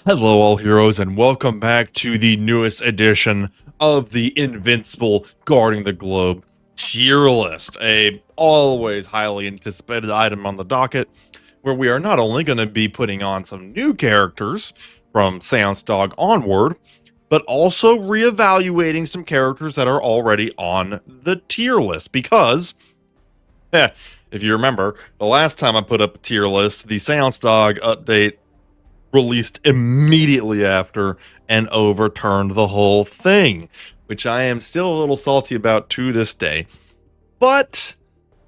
Hello, all heroes, and welcome back to the newest edition of the Invincible Guarding the Globe tier list, a always highly anticipated item on the docket, where we are not only going to be putting on some new characters from Seance Dog onward, but also reevaluating some characters that are already on the tier list, because, if you remember, the last time I put up a tier list, the Seance Dog update released immediately after and overturned the whole thing, which I am still a little salty about to this day. But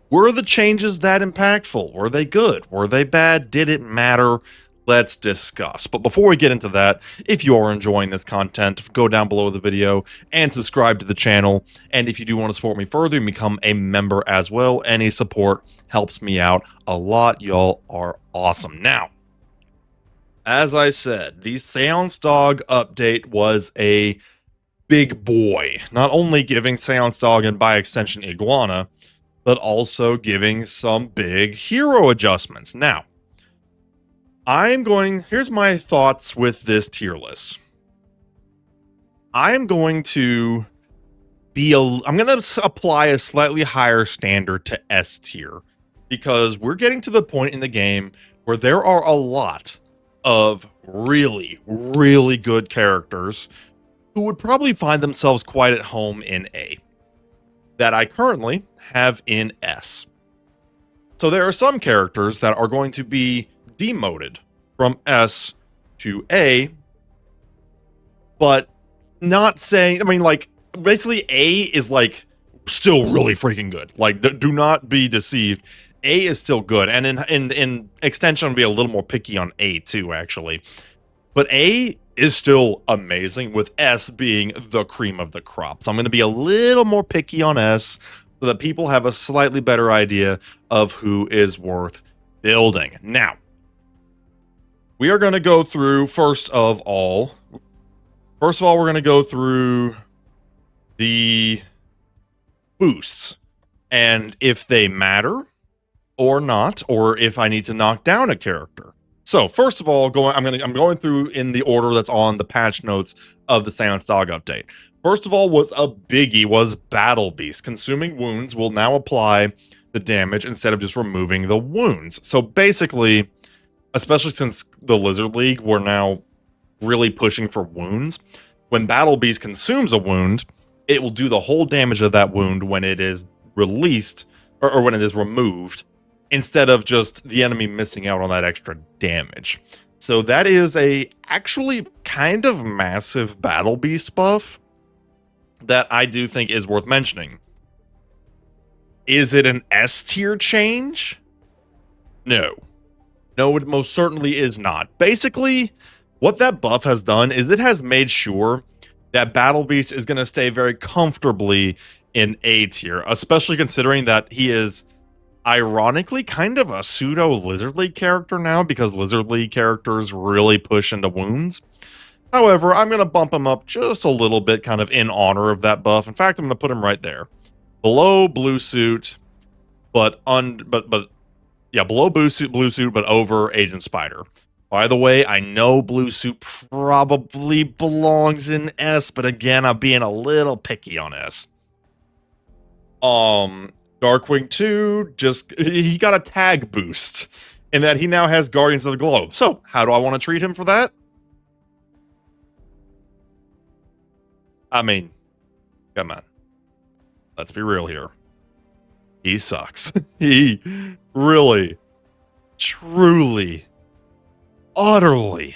were the changes that impactful? Were they good? Were they bad? Did it matter? Let's discuss. But before we get into that, if you are enjoying this content, go down below the video and subscribe to the channel. And if you do want to support me further and become a member as well, any support helps me out a lot. Y'all are awesome. Now, as I said, the Seance Dog update was a big boy, not only giving Seance Dog and by extension Iguana, but also giving some big hero adjustments. Now, here's my thoughts with this tier list. I'm going to apply a slightly higher standard to S tier, because we're getting to the point in the game where there are a lot of really, really good characters who would probably find themselves quite at home in A, that I currently have in S. So there are some characters that are going to be demoted from S to A, but not saying, basically A is still really freaking good. Do not be deceived. A is still good, and in extension, I'll be a little more picky on A too, actually. But A is still amazing, with S being the cream of the crop. So I'm going to be a little more picky on S, so that people have a slightly better idea of who is worth building. Now, we are going to go through, first of all, we're going to go through the boosts, and if they matter or not, or if I need to knock down a character. So first of all, I'm going through in the order that's on the patch notes of the Seance Dog update. First of all, was a biggie was Battle Beast. Consuming wounds will now apply the damage instead of just removing the wounds. So basically, especially since the Lizard League, we're now really pushing for wounds. When Battle Beast consumes a wound, it will do the whole damage of that wound when it is released, or when it is removed, instead of just the enemy missing out on that extra damage. So that is a actually kind of massive Battle Beast buff that I do think is worth mentioning. Is it an S tier change? No. No, it most certainly is not. Basically, what that buff has done is it has made sure that Battle Beast is going to stay very comfortably in A tier, especially considering that he is ironically kind of a pseudo Lizard League character now, because Lizard League characters really push into wounds. However, I'm going to bump him up just a little bit, kind of in honor of that buff. In fact, I'm going to put him right there, below Blue Suit, below Blue Suit, but over Agent Spider. By the way, I know Blue Suit probably belongs in S, but again, I'm being a little picky on S. Darkwing 2, he got a tag boost in that he now has Guardians of the Globe. So, how do I want to treat him for that? I mean, come on. Let's be real here. He sucks. He really, truly, utterly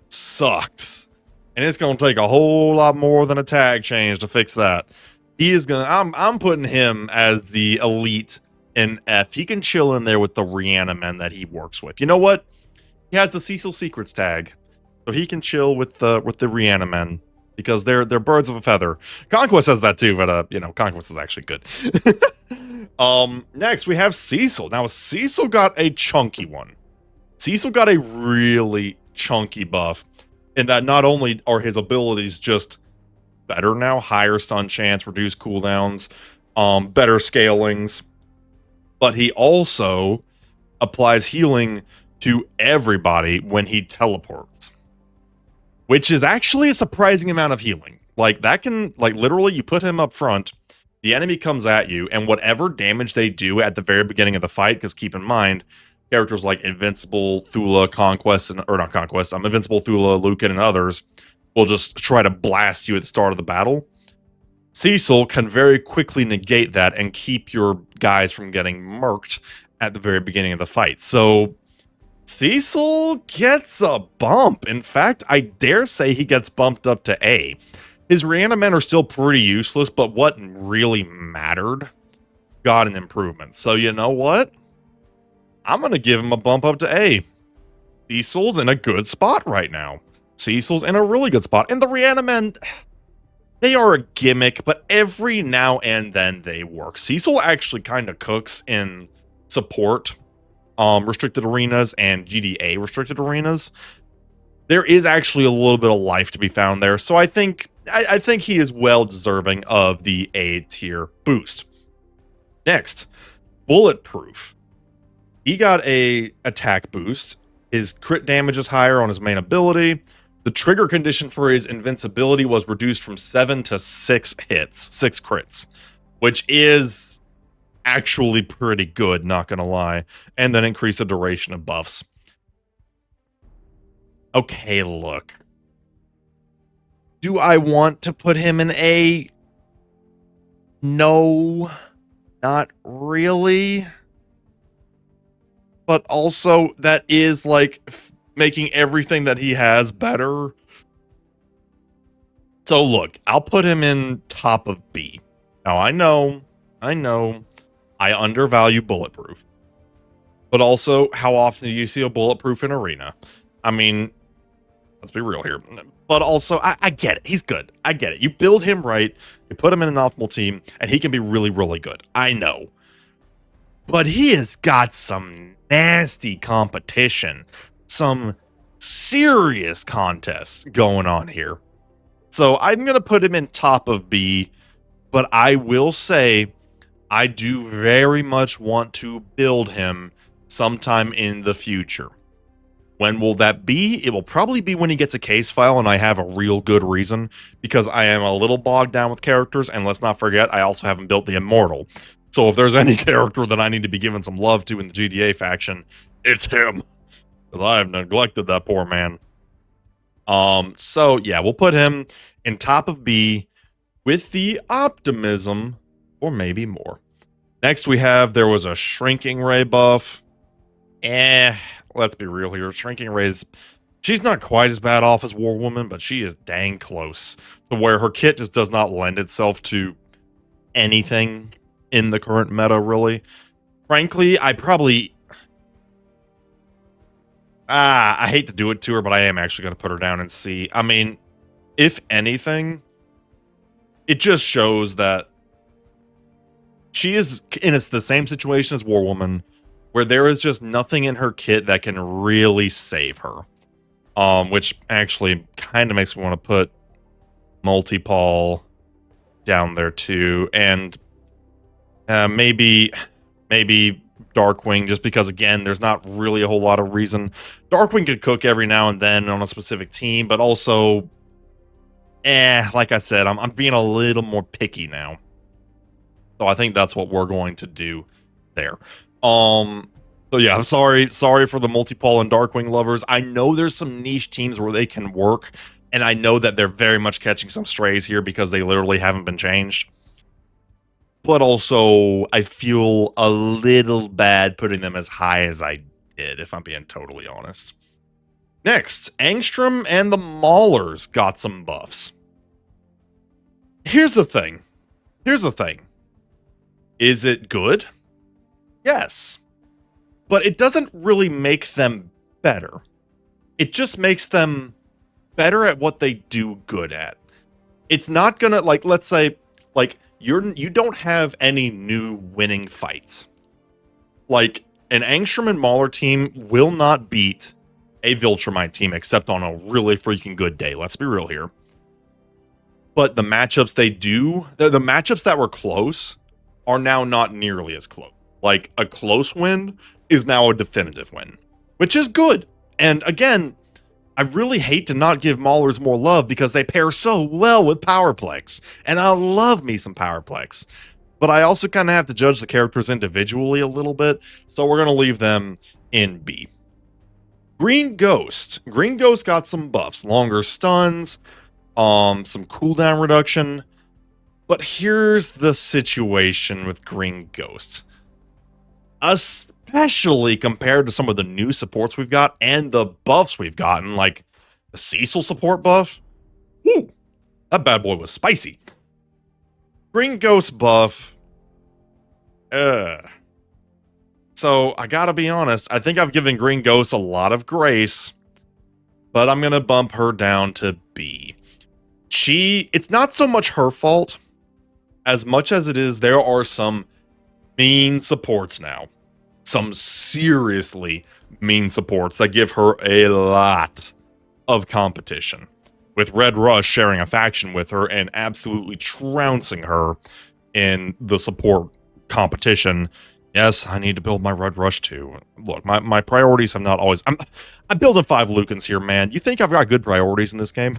sucks. And it's going to take a whole lot more than a tag change to fix that. He is gonna. I'm putting him as the elite in F. He can chill in there with the Reanimen that he works with. You know what? He has the Cecil Secrets tag, so he can chill with the Reanimen, because they're birds of a feather. Conquest has that too, but Conquest is actually good. Next we have Cecil. Now Cecil got a chunky one. Cecil got a really chunky buff, in that not only are his abilities just better now, higher stun chance, reduced cooldowns, better scalings, but he also applies healing to everybody when he teleports. which is actually a surprising amount of healing. Like, that can, like, literally, you put him up front, the enemy comes at you, and whatever damage they do at the very beginning of the fight, because keep in mind, characters like Invincible, Thula, Conquest, or not Conquest, Invincible, Thula, Lucan, and others will just try to blast you at the start of the battle. Cecil can very quickly negate that and keep your guys from getting murked at the very beginning of the fight. So Cecil gets a bump. In fact, I dare say he gets bumped up to A. His reanimen are still pretty useless, but what really mattered got an improvement. So you know what? I'm going to give him a bump up to A. Cecil's in a good spot right now. Cecil's in a really good spot. And the reanimen, they are a gimmick, but every now and then they work. Cecil actually kind of cooks in support restricted arenas and GDA restricted arenas. There is actually a little bit of life to be found there. So I think he is well deserving of the A tier boost. Next, Bulletproof. He got a attack boost. His crit damage is higher on his main ability. The trigger condition for his invincibility was reduced from 7 to 6 hits, 6 crits, which is actually pretty good, not gonna lie. And then increase the duration of buffs. Okay, look. Do I want to put him in A? No, not really. But also, that is like making everything that he has better. So look, I'll put him in top of B. Now I know, I undervalue Bulletproof. But also, how often do you see a Bulletproof in Arena? I mean, let's be real here. But also, I get it. He's good. I get it. You build him right, you put him in an optimal team, and he can be really, really good. I know. But he has got some nasty competition. Some serious contests going on here. So I'm going to put him in top of B. But I will say, I do very much want to build him sometime in the future. When will that be? It will probably be when he gets a case file and I have a real good reason, because I am a little bogged down with characters, and let's not forget, I also haven't built the Immortal. So if there's any character that I need to be giving some love to in the GDA faction, it's him. Because I have neglected that poor man. So yeah, we'll put him in top of B with the optimism, or maybe more. Next we have, there was a Shrinking Ray buff. Let's be real here. Shrinking Ray's, she's not quite as bad off as War Woman, but she is dang close to where her kit just does not lend itself to anything in the current meta, really. Frankly, I hate to do it to her, but I am actually going to put her down and see. I mean, if anything, it just shows that she is in the same situation as War Woman, where there is just nothing in her kit that can really save her. Which actually kind of makes me want to put Multi-Paul down there too, and maybe Darkwing, just because, again, there's not really a whole lot of reason. Darkwing could cook every now and then on a specific team, but also, like I said, I'm being a little more picky now. So I think that's what we're going to do there. So yeah, I'm sorry for the Multi-Paul and Darkwing lovers. I know there's some niche teams where they can work, and I know that they're very much catching some strays here because they literally haven't been changed. But also, I feel a little bad putting them as high as I did, if I'm being totally honest. Next, Angstrom and the Maulers got some buffs. Here's the thing. Is it good? Yes. But it doesn't really make them better. It just makes them better at what they do good at. It's not gonna, like, let's say, like, you don't have any new winning fights. Like, an Angstrom and Mauler team will not beat a Viltrumite team except on a really freaking good day. Let's be real here. But the matchups they do, the matchups that were close are now not nearly as close. Like, a close win is now a definitive win, which is good. And again, I really hate to not give Maulers more love because they pair so well with Powerplex, and I love me some Powerplex. But I also kind of have to judge the characters individually a little bit, so we're going to leave them in B. Green Ghost. Green Ghost got some buffs, longer stuns, some cooldown reduction. But here's the situation with Green Ghost. Especially compared to some of the new supports we've got and the buffs we've gotten, like the Cecil support buff. Woo! That bad boy was spicy. Green Ghost buff. So I gotta be honest, I think I've given Green Ghost a lot of grace, but I'm gonna bump her down to B. It's not so much her fault as much as it is there are some mean supports now. Some seriously mean supports that give her a lot of competition. With Red Rush sharing a faction with her and absolutely trouncing her in the support competition. Yes, I need to build my Red Rush too. Look, my priorities have not always... I'm building 5 Lucans here, man. You think I've got good priorities in this game?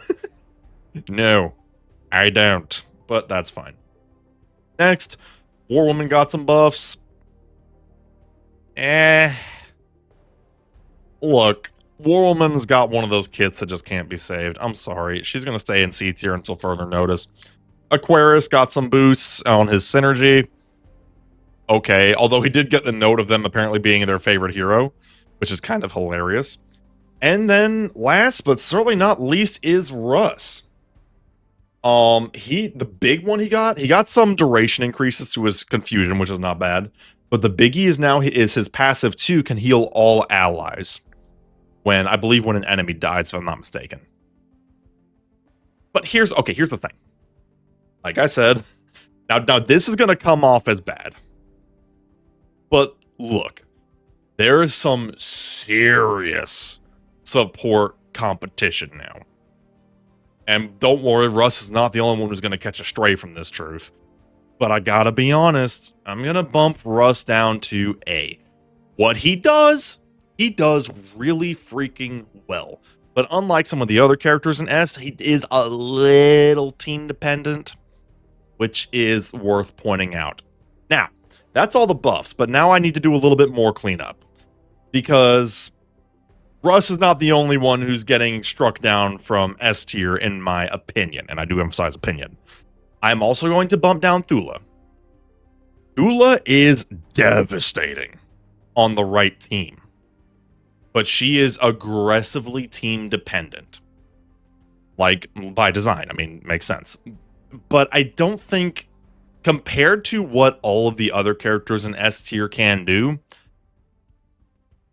No, I don't. But that's fine. Next, War Woman got some buffs. Look, War Woman's got one of those kits that just can't be saved. I'm sorry. She's going to stay in C tier until further notice. Aquarius got some boosts on his synergy. Okay, although he did get the note of them apparently being their favorite hero, which is kind of hilarious. And then last but certainly not least is Russ. The big one he got some duration increases to his confusion, which is not bad. But the biggie is now his passive 2 can heal all allies. I believe when an enemy dies, if I'm not mistaken. But here's the thing. Like I said, now this is gonna come off as bad. But look, there is some serious support competition now. And don't worry, Russ is not the only one who's going to catch a stray from this truth. But I gotta be honest, I'm going to bump Russ down to A. What he does really freaking well. But unlike some of the other characters in S, he is a little team dependent, which is worth pointing out. Now, that's all the buffs, but now I need to do a little bit more cleanup. Because Russ is not the only one who's getting struck down from S tier, in my opinion, and I do emphasize opinion. I'm also going to bump down Thula. Thula is devastating on the right team, but she is aggressively team dependent. Like, by design, I mean, makes sense. But I don't think, compared to what all of the other characters in S tier can do,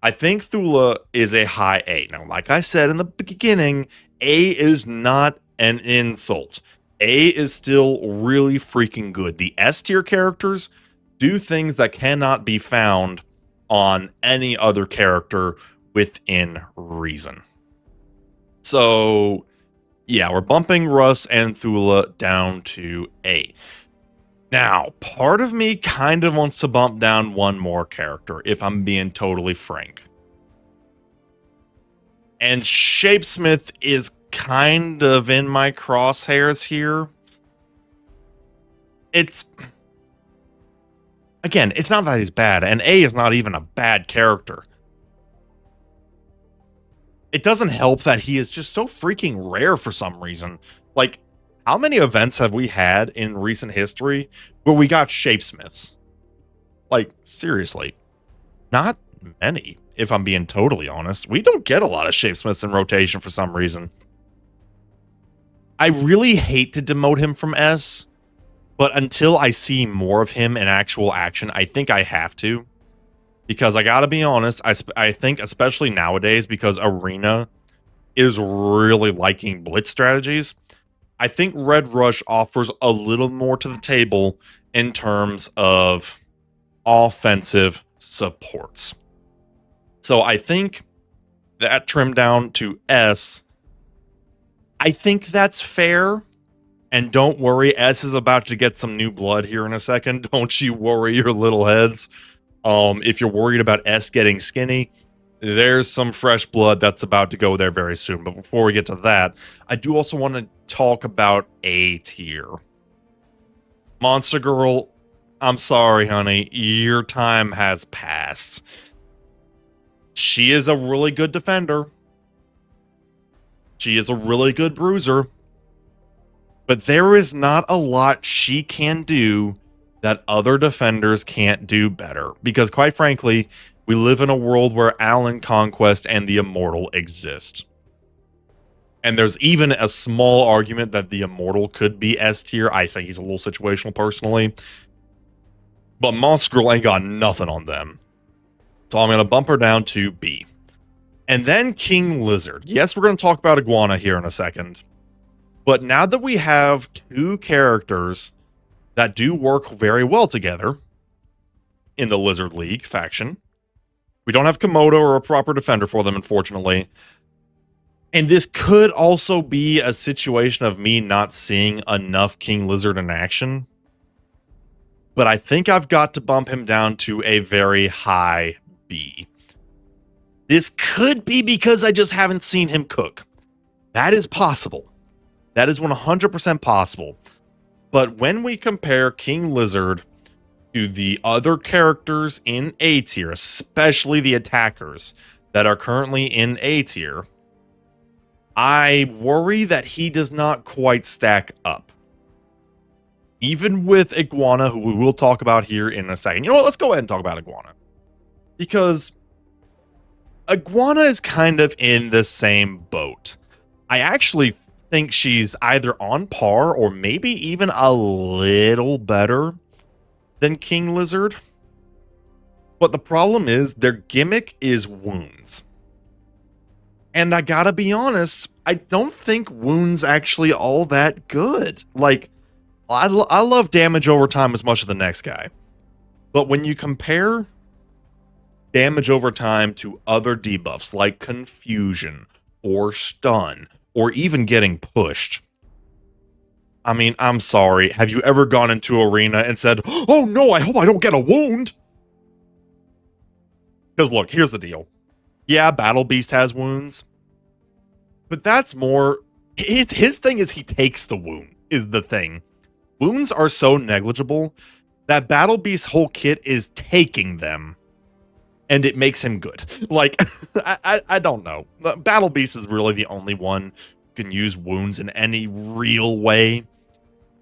I think Thula is a high A. Now, like I said in the beginning, A is not an insult. A is still really freaking good. The S tier characters do things that cannot be found on any other character within reason. So, yeah, we're bumping Russ and Thula down to A. Now, part of me kind of wants to bump down one more character, if I'm being totally frank. And Shapesmith is kind of in my crosshairs here. Again, it's not that he's bad, and A is not even a bad character. It doesn't help that he is just so freaking rare for some reason. Like, how many events have we had in recent history where we got Shapesmiths? Like, seriously, not many, if I'm being totally honest. We don't get a lot of Shapesmiths in rotation for some reason. I really hate to demote him from S, but until I see more of him in actual action, I think I have to. Because I gotta be honest, I think especially nowadays, because Arena is really liking blitz strategies, I think Red Rush offers a little more to the table in terms of offensive supports. So I think that trimmed down to S. I think that's fair. And don't worry, S is about to get some new blood here in a second. Don't you worry your little heads. If you're worried about S getting skinny, there's some fresh blood that's about to go there very soon. But before we get to that, I do also want to talk about A tier. Monster Girl, I'm sorry, honey. Your time has passed. She is a really good defender. She is a really good bruiser. But there is not a lot she can do that other defenders can't do better. Because quite frankly, we live in a world where Alan Conquest and the Immortal exist. And there's even a small argument that the Immortal could be S tier. I think he's a little situational personally. But Monster Girl ain't got nothing on them. So I'm going to bump her down to B. And then King Lizard. Yes, we're going to talk about Iguana here in a second. But now that we have two characters that do work very well together in the Lizard League faction, we don't have Komodo or a proper defender for them, unfortunately. And this could also be a situation of me not seeing enough King Lizard in action. But I think I've got to bump him down to a very high B. This could be because I just haven't seen him cook. That is possible. That is 100% possible. But when we compare King Lizard to the other characters in A tier, especially the attackers that are currently in A tier, I worry that he does not quite stack up. Even with Iguana, who we will talk about here in a second. You know what? Let's go ahead and talk about Iguana. Because Iguana is kind of in the same boat. I actually think she's either on par or maybe even a little better than King Lizard. But the problem is their gimmick is wounds. And I gotta be honest, I don't think wounds actually all that good. Like, I love damage over time as much as the next guy. But when you compare damage over time to other debuffs like confusion or stun or even getting pushed, I mean, I'm sorry. Have you ever gone into arena and said, "Oh no, I hope I don't get a wound"? Because look, here's the deal. Yeah, Battle Beast has wounds. But that's more... His thing is he takes the wound, is the thing. Wounds are so negligible that Battle Beast's whole kit is taking them. And it makes him good. Like, I don't know. Battle Beast is really the only one who can use wounds in any real way.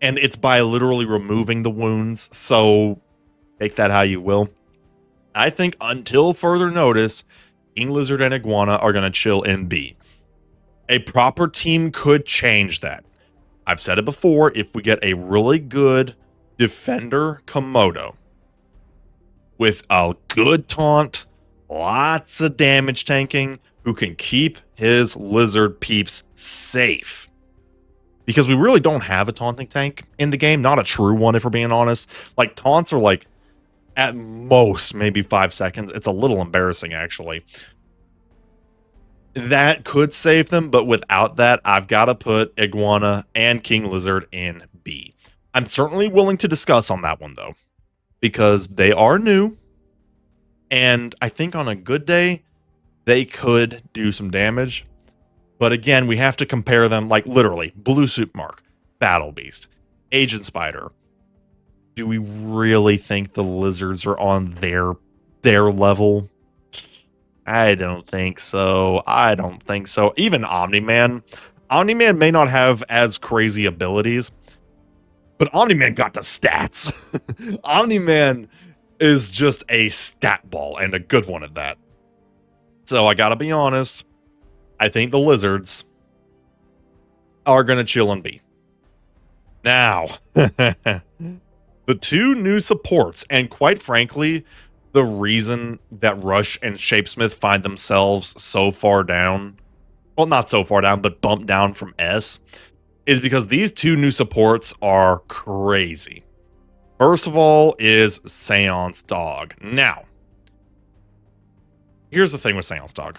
And it's by literally removing the wounds. So, take that how you will. I think until further notice, King Lizard and Iguana are going to chill in B. A proper team could change that. I've said it before, if we get a really good defender Komodo with a good taunt, lots of damage tanking, who can keep his lizard peeps safe. Because we really don't have a taunting tank in the game, not a true one if we're being honest. Like, taunts are like, at most, maybe 5 seconds. It's a little embarrassing, actually. That could save them, but without that, I've got to put Iguana and King Lizard in B. I'm certainly willing to discuss on that one, though, because they are new, and I think on a good day, they could do some damage. But again, we have to compare them, like, literally, Blue Suit Mark, Battle Beast, Agent Spider. Do we really think the lizards are on their level? I don't think so. I don't think so. Even Omni-Man. Omni-Man may not have as crazy abilities, but Omni-Man got the stats. Omni-Man is just a stat ball, and a good one at that. So I gotta be honest, I think the lizards are gonna chill and be. Now, the two new supports, and quite frankly, the reason that Rush and Shapesmith find themselves so far down, well, not so far down, but bumped down from S, is because these two new supports are crazy. First of all is Seance Dog. Now, here's the thing with Seance Dog.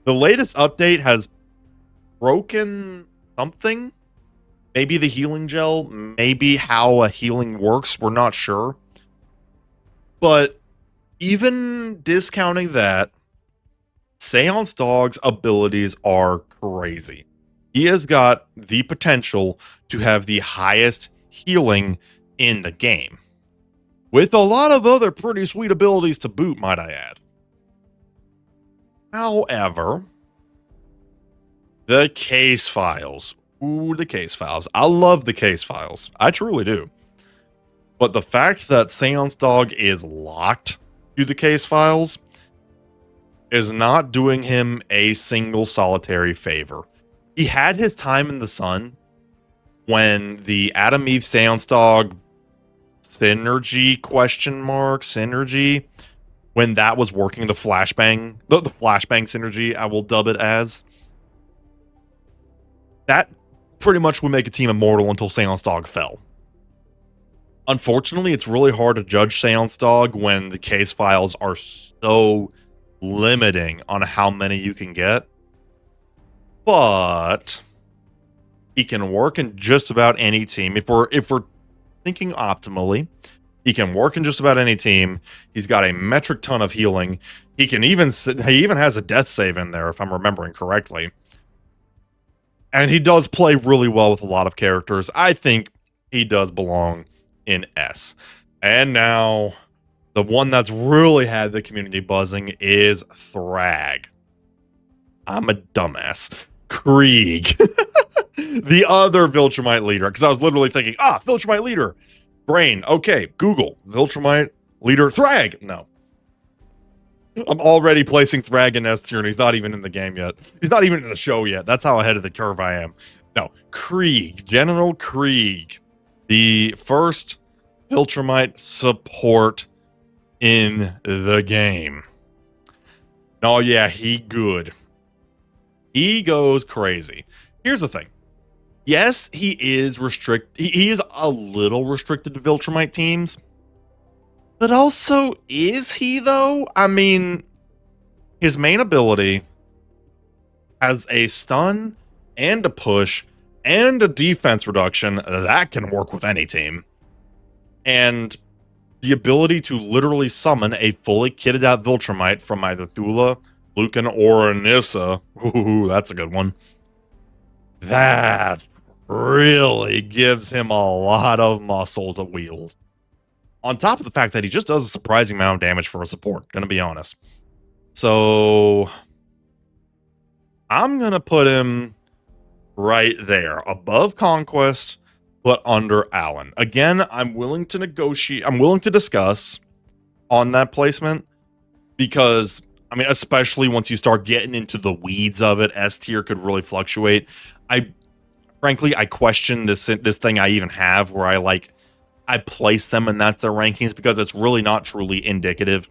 The latest update has broken something. Maybe the healing gel, maybe how a healing works, we're not sure. But even discounting that, Seance Dog's abilities are crazy. He has got the potential to have the highest healing in the game, with a lot of other pretty sweet abilities to boot, might I add. However, the case files. Ooh, the case files. I love the case files. I truly do. But the fact that Seance Dog is locked to the case files is not doing him a single solitary favor. He had his time in the sun when the Adam Eve Seance Dog synergy synergy, when that was working, the flashbang synergy, I will dub it as. That pretty much would make a team immortal until Seance Dog fell. Unfortunately, it's really hard to judge Seance Dog when the case files are so limiting on how many you can get. But he can work in just about any team. If we're thinking optimally, he can work in just about any team. He's got a metric ton of healing. He even has a death save in there, if I'm remembering correctly. And he does play really well with a lot of characters. I think he does belong in S. And now, the one that's really had the community buzzing is Thrag. I'm a dumbass. Kregg. The other Viltrumite leader. Because I was literally thinking, Viltrumite leader. Brain. Okay, Google. Viltrumite leader Thrag. No. I'm already placing Thrag in S tier, and he's not even in the game yet. He's not even in the show yet. That's how ahead of the curve I am. No. Kregg. General Kregg. The first Viltrumite support in the game. Oh yeah, he good. He goes crazy. Here's the thing. Yes, he is he is a little restricted to Viltrumite teams. But also, is he though? I mean, his main ability has a stun and a push and a defense reduction that can work with any team. And the ability to literally summon a fully kitted out Viltrumite from either Thula, Lucan, or Anissa. Ooh, that's a good one. That really gives him a lot of muscle to wield. On top of the fact that he just does a surprising amount of damage for a support, gonna be honest. So I'm gonna put him right there, above Conquest, but under Allen. Again, I'm willing to negotiate. I'm willing to discuss on that placement because, I mean, especially once you start getting into the weeds of it, S tier could really fluctuate. Frankly, I question this thing I even have where I place them and that's their rankings because it's really not truly indicative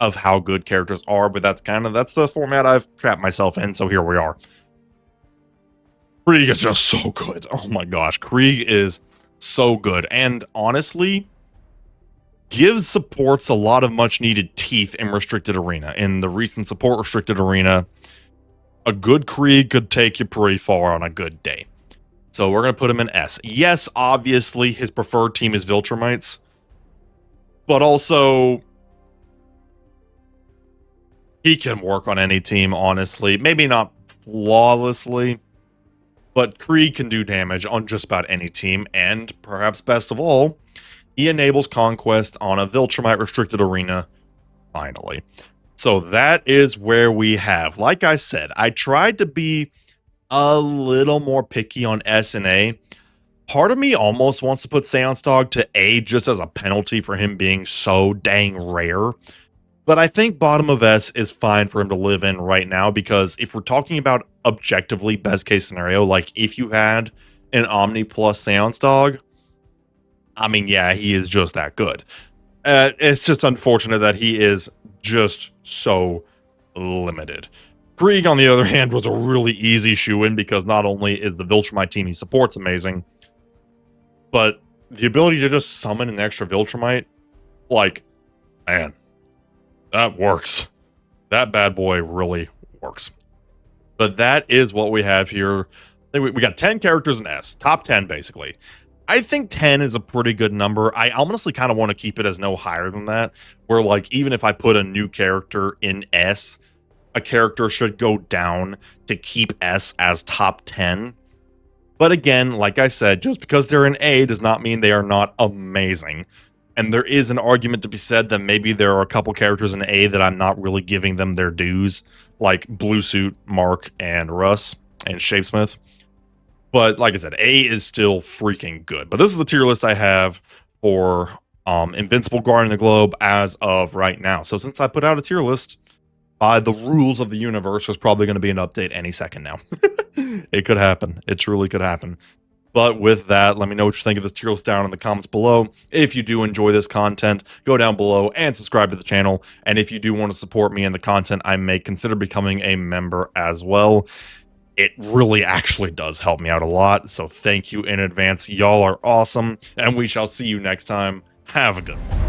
of how good characters are, but that's the format I've trapped myself in, so here we are. Kregg is just so good. Oh my gosh, Kregg is so good, and honestly, gives supports a lot of much needed teeth in Restricted Arena. In the recent support Restricted Arena, a good Kregg could take you pretty far on a good day. So we're going to put him in S. Yes, obviously, his preferred team is Viltrumites, but also he can work on any team, honestly. Maybe not flawlessly, but Kregg can do damage on just about any team, and perhaps best of all, he enables Conquest on a Viltrumite Restricted Arena, finally. So that is where we have. Like I said, I tried to be a little more picky on S and A. Part of me almost wants to put Seance Dog to A just as a penalty for him being so dang rare. But I think bottom of S is fine for him to live in right now, because if we're talking about objectively best case scenario, like if you had an Omni plus Seance Dog, I mean, yeah, he is just that good. It's just unfortunate that he is just so limited. Kregg, on the other hand, was a really easy shoe-in because not only is the Viltrumite team he supports amazing, but the ability to just summon an extra Viltrumite, like, man, that works. That bad boy really works. But that is what we have here. We got 10 characters in S. Top 10, basically. I think 10 is a pretty good number. I honestly kind of want to keep it as no higher than that, where, like, even if I put a new character in S, a character should go down to keep S as top 10. But again, like I said, just because they're an A does not mean they are not amazing. And there is an argument to be said that maybe there are a couple characters in A that I'm not really giving them their dues, like Blue Suit, Mark, and Russ, and Shapesmith. But like I said, A is still freaking good. But this is the tier list I have for Invincible Guardian of the Globe as of right now. So since I put out a tier list, by the rules of the universe, there's probably going to be an update any second now. It could happen. It truly could happen. But with that, let me know what you think of this tier list down in the comments below. If you do enjoy this content, go down below and subscribe to the channel. And if you do want to support me and the content I make, consider becoming a member as well. It really actually does help me out a lot. So thank you in advance. Y'all are awesome. And we shall see you next time. Have a good one.